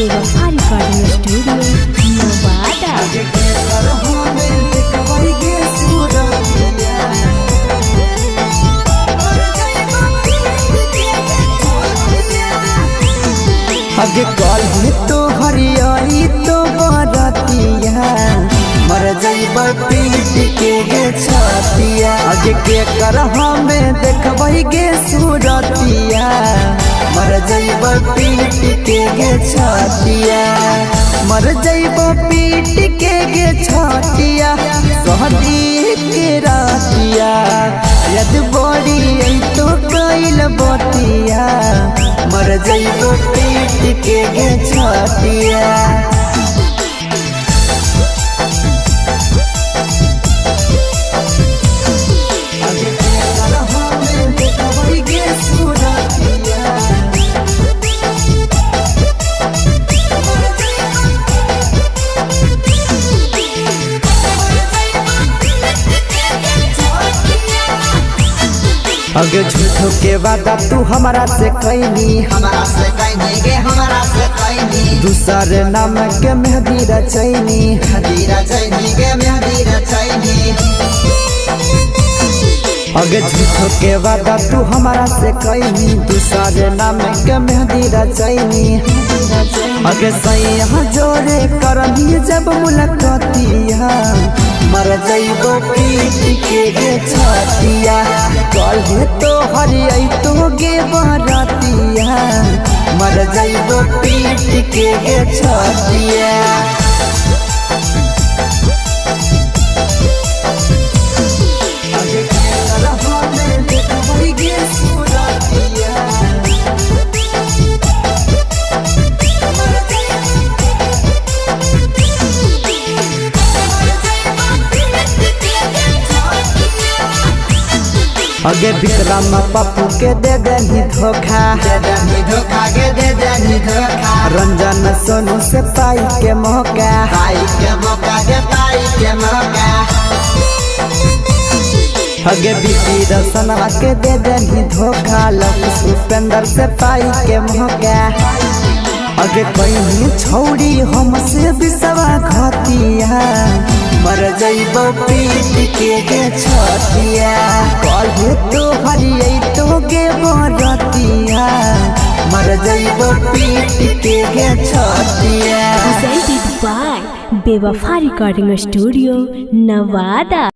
बेवफा recording studio Nawada. आगे कल तो हरियाई तो बरतिया मर जाइब पीट के गे छतिया। आगे के कर हमें देखबई गे सूरतिया मर जाइब पीट के गे छतिया। मर जाइब पीट के गे छतिया सहदी के रातिया यद बड़ी तो कैल बतिया मर जाइब पीट के गे छतिया। अगे झूठो के वादा तू हमारा से कैनी गे दूसर नाम के मेहदी रचैनी अगे झूठो के वादा तू हमारा से कैनी दूसर नाम के मेहदी रचैनी। अगे सैया जोरे करनी जब मुलाकातिया मर जाइब पीट के गे छतिया। कल तो हरियाई तो गे बरतिया मर जाइब पीट के गे छतिया। अगे विक्रम पप्पू के दे देनी धोखा रंजन सोनू से पाई के मौका अगे बिकी रसना के दे देनी धोखा लक्ष्य उपेंद्र से पाई के मौका। अगे कहीं छौड़ी हमसे बिसवा घतिया मर जाइब पीट के गे छतिया। कल तो हरियाई तो गे बरतिया मर जाइब पीट के गे छतिया। बेवफा रिकॉर्डिंग स्टूडियो नवादा।